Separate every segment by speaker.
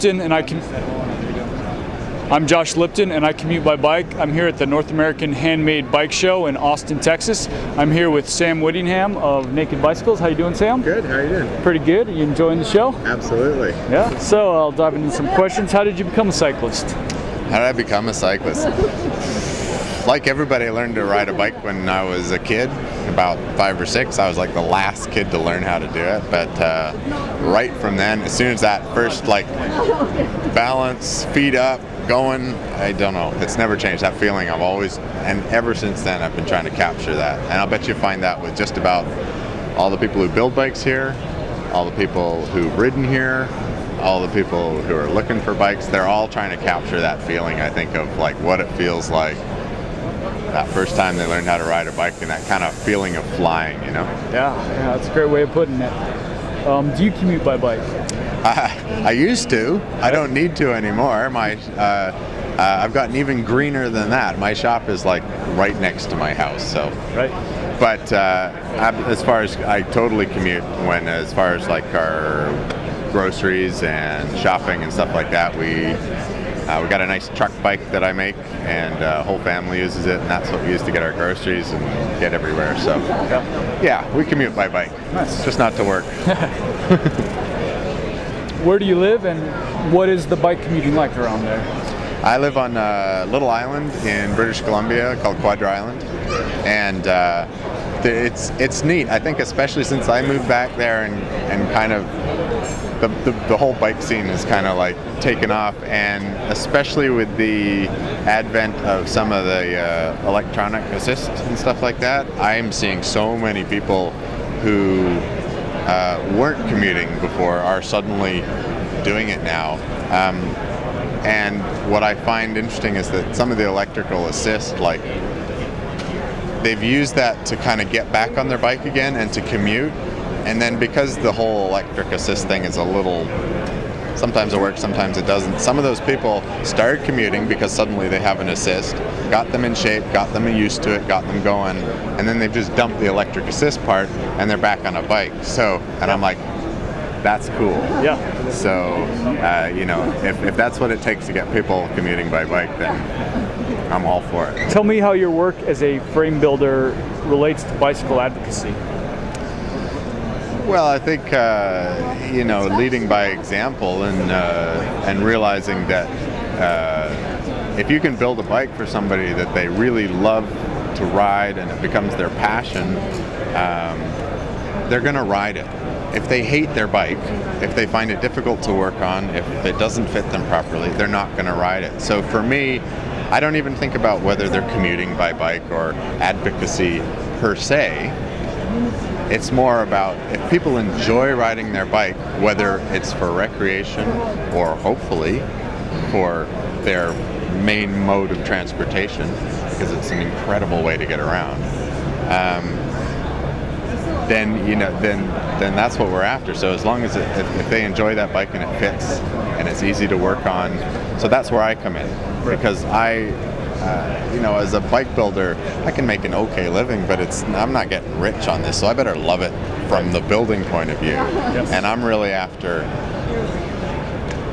Speaker 1: Lipton, and I'm Josh Lipton, and I commute by bike. I'm here at the North American Handmade Bike Show in Austin, Texas. I'm here with Sam Whittingham of Naked Bicycles. How you doing, Sam?
Speaker 2: Good. How are you doing?
Speaker 1: Pretty good. Are you enjoying the show?
Speaker 2: Absolutely.
Speaker 1: Yeah. So I'll dive into some questions. How did you become a cyclist?
Speaker 2: How did I become a cyclist? Like everybody, I learned to ride a bike when I was a kid, about 5 or 6. I was like the last kid to learn how to do it, but right from then, as soon as that first like balance, feet up, going, I don't know, it's never changed. That feeling I've always, and ever since then, I've been trying to capture that. And I'll bet you find that with just about all the people who build bikes here, all the people who've ridden here, all the people who are looking for bikes, they're all trying to capture that feeling, I think, of like what it feels like that first time they learned how to ride a bike and that kind of feeling of flying, you know?
Speaker 1: Yeah, that's a great way of putting it. Do you commute by bike?
Speaker 2: I used to. I don't need to anymore. I've gotten even greener than that. My shop is like right next to my house, so.
Speaker 1: Right.
Speaker 2: But as far as I totally commute as far as like our groceries and shopping and stuff like that, we got a nice truck bike that I make, and whole family uses it, and that's what we use to get our groceries and get everywhere. So, yeah, we commute by bike.
Speaker 1: Nice.
Speaker 2: Just not to work.
Speaker 1: Where do you live, and what is the bike commuting like around there?
Speaker 2: I live on a little island in British Columbia called Quadra Island, and it's neat. I think especially since I moved back there and kind of the whole bike scene is kind of like taken off, and especially with the advent of some of the electronic assist and stuff like that, I'm seeing so many people who weren't commuting before are suddenly doing it now. And what I find interesting is that some of the electrical assist, like, they've used that to kind of get back on their bike again and to commute. And then because the whole electric assist thing is a little, sometimes it works, sometimes it doesn't. Some of those people started commuting because suddenly they have an assist, got them in shape, got them used to it, got them going, and then they've just dumped the electric assist part and they're back on a bike. So, and I'm like, that's cool.
Speaker 1: Yeah.
Speaker 2: So, if that's what it takes to get people commuting by bike, then I'm all for it.
Speaker 1: Tell me how your work as a frame builder relates to bicycle advocacy.
Speaker 2: Well, I think leading by example and realizing that if you can build a bike for somebody that they really love to ride and it becomes their passion, they're going to ride it. If they hate their bike, if they find it difficult to work on, if it doesn't fit them properly, they're not going to ride it. So for me, I don't even think about whether they're commuting by bike or advocacy per se. It's more about if people enjoy riding their bike, whether it's for recreation or hopefully for their main mode of transportation, because it's an incredible way to get around, then that's what we're after. So as long as if they enjoy that bike and it fits and it's easy to work on, so that's where I come in, because as a bike builder, I can make an okay living, but I'm not getting rich on this, so I better love it from the building point of view.
Speaker 1: Yes.
Speaker 2: And I'm really after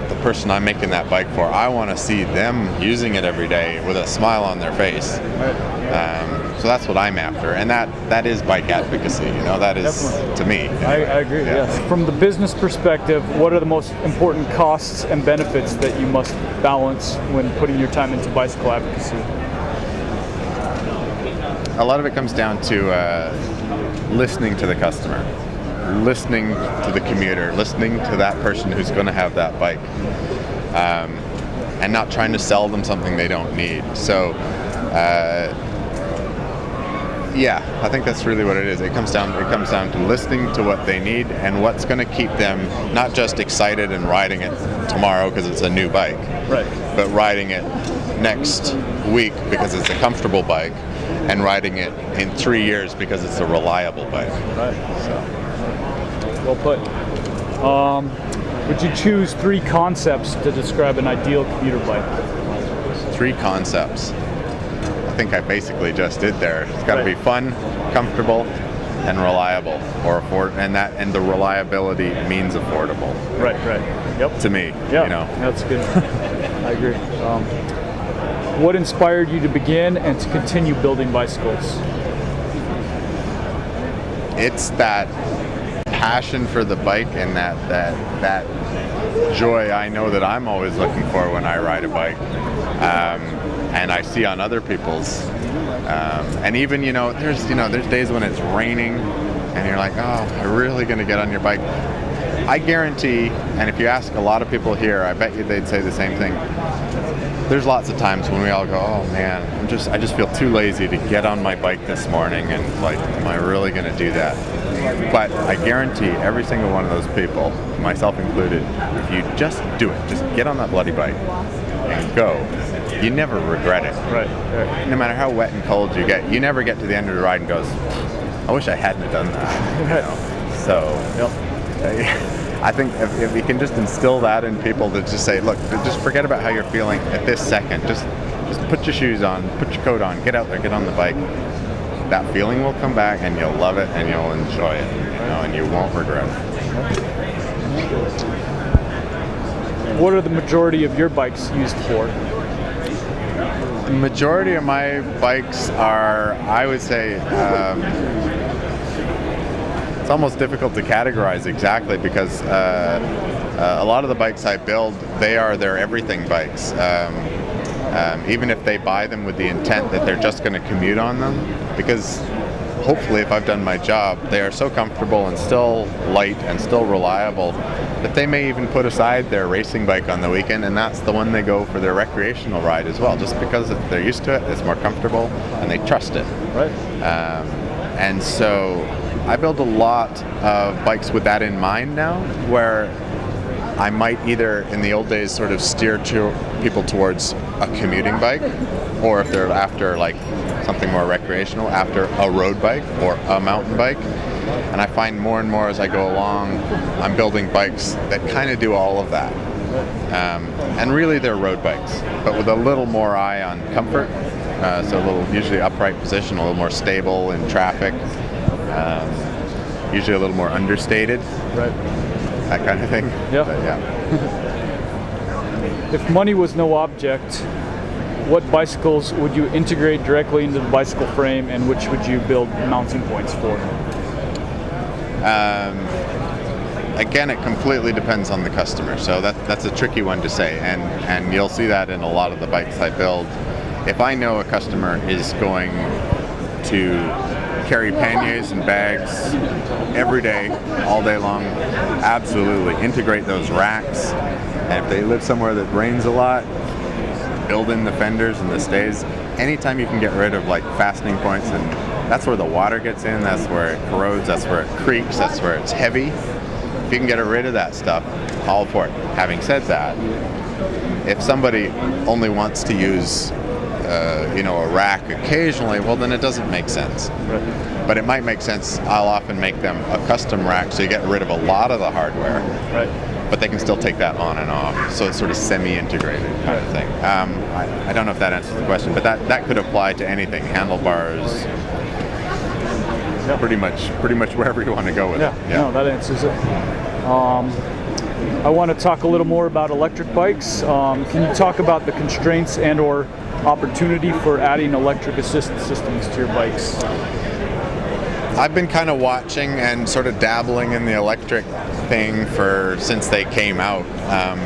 Speaker 2: the person I'm making that bike for. I want to see them using it every day with a smile on their face. So that's what I'm after, and that is bike advocacy. That is definitely. To me.
Speaker 1: I agree. Yeah. Yes. From the business perspective, what are the most important costs and benefits that you must balance when putting your time into bicycle advocacy?
Speaker 2: A lot of it comes down to listening to the customer, listening to the commuter, listening to that person who's going to have that bike, and not trying to sell them something they don't need. So. I think that's really what it is. It comes down to listening to what they need and what's going to keep them not just excited and riding it tomorrow because it's a new bike,
Speaker 1: right? But
Speaker 2: riding it next week because it's a comfortable bike, and riding it in 3 years because it's a reliable bike.
Speaker 1: Right. So, well put. Would you choose 3 concepts to describe an ideal commuter bike?
Speaker 2: 3 concepts. I think I basically just did there. It's got to be fun, comfortable, and reliable, and the reliability means affordable.
Speaker 1: Right. Yep.
Speaker 2: To me,
Speaker 1: Yeah,
Speaker 2: you know.
Speaker 1: that's good. I agree. What inspired you to begin and to continue building bicycles?
Speaker 2: It's that passion for the bike and that joy I know that I'm always looking for when I ride a bike, and I see on other people's. And even there's days when it's raining, and you're like, oh, I'm really gonna get on your bike. I guarantee, and if you ask a lot of people here, I bet you they'd say the same thing. There's lots of times when we all go, oh man, I just feel too lazy to get on my bike this morning, and like, am I really gonna do that? But I guarantee every single one of those people, myself included, if you just do it, just get on that bloody bike and go, you never regret it.
Speaker 1: Right.
Speaker 2: No matter how wet and cold you get, you never get to the end of the ride and goes, I wish I hadn't done that. So,
Speaker 1: Yep.
Speaker 2: I think if we can just instill that in people, to just say, look, just forget about how you're feeling at this second. Just put your shoes on, put your coat on, get out there, get on the bike. That feeling will come back, and you'll love it, and you'll enjoy it, and you won't regret it.
Speaker 1: What are the majority of your bikes used for?
Speaker 2: The majority of my bikes are, I would say, it's almost difficult to categorize exactly, because a lot of the bikes I build, they're everything bikes. Even if they buy them with the intent that they're just going to commute on them, because hopefully if I've done my job, they are so comfortable and still light and still reliable that they may even put aside their racing bike on the weekend, and that's the one they go for their recreational ride as well, just because they're used to it, it's more comfortable, and they trust it.
Speaker 1: Right.
Speaker 2: And so I build a lot of bikes with that in mind now, where I might either, in the old days, sort of steer people towards a commuting bike, or if they're after like something more recreational, after a road bike or a mountain bike. And I find more and more as I go along, I'm building bikes that kind of do all of that. And really they're road bikes, but with a little more eye on comfort. So a little, usually upright position, a little more stable in traffic. Usually a little more understated.
Speaker 1: Right.
Speaker 2: That kind of thing.
Speaker 1: Yeah.
Speaker 2: But yeah.
Speaker 1: If money was no object, what bicycles would you integrate directly into the bicycle frame, and which would you build mounting points for?
Speaker 2: Again, it completely depends on the customer, so that's a tricky one to say, and you'll see that in a lot of the bikes I build. If I know a customer is going to carry panniers and bags every day, all day long, absolutely integrate those racks. And if they live somewhere that rains a lot, build in the fenders and the stays. Anytime you can get rid of like fastening points, and that's where the water gets in, that's where it corrodes, that's where it creaks, that's where it's heavy. If you can get rid of that stuff, all for it. Having said that, if somebody only wants to use a rack occasionally, well then it doesn't make sense.
Speaker 1: Right.
Speaker 2: But it might make sense. I'll often make them a custom rack, so you get rid of a lot of the hardware.
Speaker 1: Right.
Speaker 2: But they can still take that on and off, so it's sort of semi-integrated kind of thing. I don't know if that answers the question, but that could apply to anything. Handlebars,
Speaker 1: Yep.
Speaker 2: pretty much wherever you want to go with it.
Speaker 1: No, that answers it. I want to talk a little more about electric bikes. Can you talk about the constraints and or opportunity for adding electric assistance systems to your bikes?
Speaker 2: I've been kind of watching and sort of dabbling in the electric thing since they came out,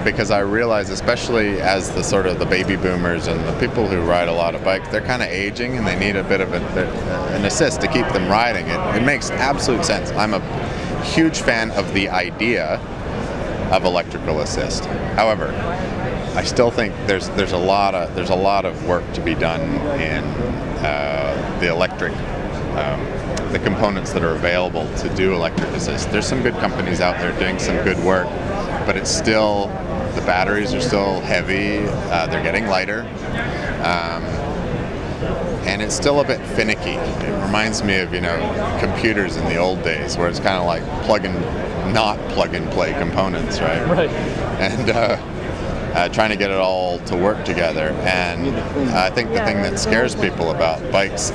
Speaker 2: because I realize, especially as the baby boomers and the people who ride a lot of bikes, they're kind of aging and they need a bit of an assist to keep them riding. It makes absolute sense. I'm a huge fan of the idea of electrical assist. However, I still think there's a lot of work to be done in the electric. The components that are available to do electric assist. There's some good companies out there doing some good work, but it's still, the batteries are still heavy, they're getting lighter, and it's still a bit finicky. It reminds me of, computers in the old days, where it's kind of like plug and play components, right?
Speaker 1: Right.
Speaker 2: And trying to get it all to work together. And I think the thing that scares people about bikes,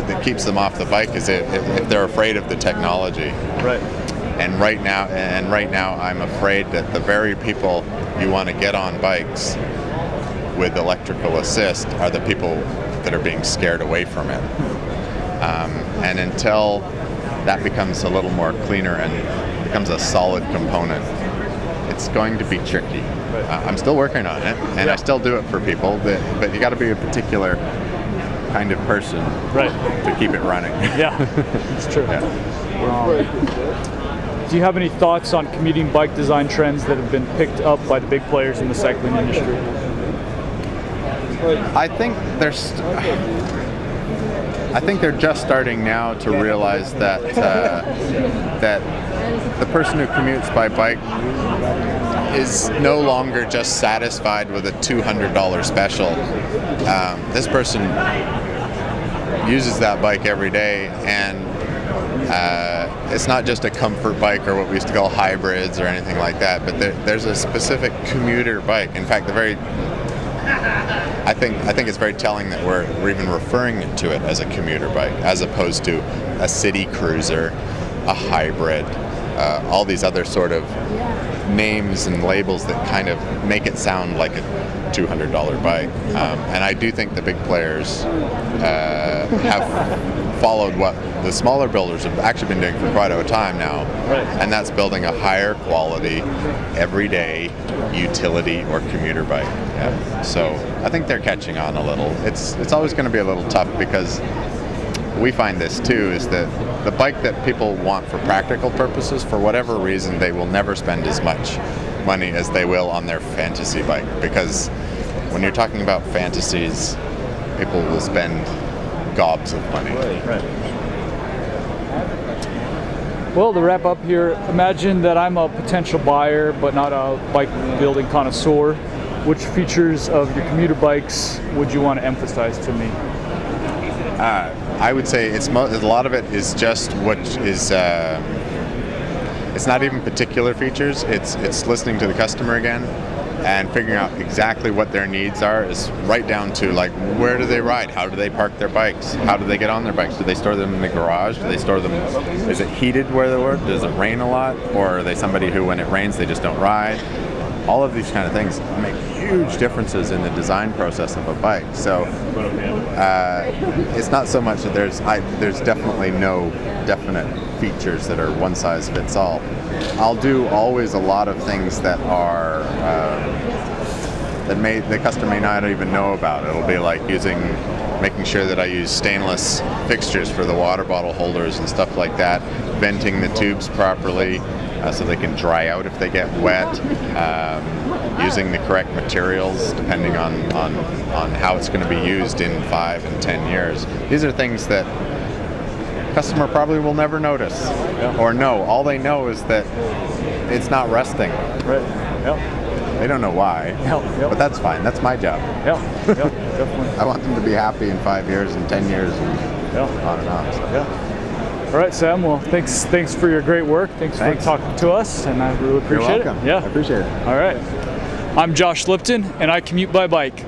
Speaker 2: that keeps them off the bike is if they're afraid of the technology.
Speaker 1: Right.
Speaker 2: And right now, I'm afraid that the very people you want to get on bikes with electrical assist are the people that are being scared away from it. And until that becomes a little more cleaner and becomes a solid component, it's going to be tricky. Right. I'm still working on it, and I still do it for people, but you got to be a particular kind of person to keep it running.
Speaker 1: Yeah, it's true.
Speaker 2: Yeah.
Speaker 1: Do you have any thoughts on commuting bike design trends that have been picked up by the big players in the cycling industry?
Speaker 2: I think they're just starting now to realize that that the person who commutes by bike is no longer just satisfied with a $200 special. This person uses that bike every day, and it's not just a comfort bike or what we used to call hybrids or anything like that, but there's a specific commuter bike. In fact, I think it's very telling that we're even referring to it as a commuter bike, as opposed to a city cruiser, a hybrid, all these other sort of names and labels that kind of make it sound like a $200 bike. And I do think the big players have followed what the smaller builders have actually been doing for quite a time now, and that's building a higher quality, everyday utility or commuter bike. Yeah. So I think they're catching on a little. It's always going to be a little tough because we find this too, is that the bike that people want for practical purposes, for whatever reason, they will never spend as much money as they will on their fantasy bike, because when you're talking about fantasies, people will spend gobs of money.
Speaker 1: Right. Well, to wrap up here, imagine that I'm a potential buyer but not a bike building connoisseur. Which features of your commuter bikes would you want to emphasize to me?
Speaker 2: I would say a lot of it is just what is. It's not even particular features. It's listening to the customer again and figuring out exactly what their needs are. Is right down to like, where do they ride? How do they park their bikes? How do they get on their bikes? Do they store them in the garage? Do they store them? Is it heated where they work? Does it rain a lot? Or are they somebody who, when it rains, they just don't ride? All of these kind of things make huge differences in the design process of a bike. So it's not so much that there's definitely no definite features that are one size fits all. I'll do always a lot of things that are that the customer may not even know about. It'll be like making sure that I use stainless fixtures for the water bottle holders and stuff like that, venting the tubes properly, so they can dry out if they get wet, using the correct materials depending on how it's going to be used in 5 and 10 years. These are things that customer probably will never notice or know. All they know is that it's not rusting.
Speaker 1: Right. Yep.
Speaker 2: They don't know why, but that's fine. That's my job.
Speaker 1: Yep, definitely.
Speaker 2: I want them to be happy in 5 years and 10 years and on and on. So.
Speaker 1: Yeah. All right, Sam. Well, thanks for your great work. Thanks for talking to us, and I really appreciate
Speaker 2: You're welcome.
Speaker 1: it. Yeah,
Speaker 2: I appreciate it.
Speaker 1: All right. I'm Josh Lipton, and I commute by bike.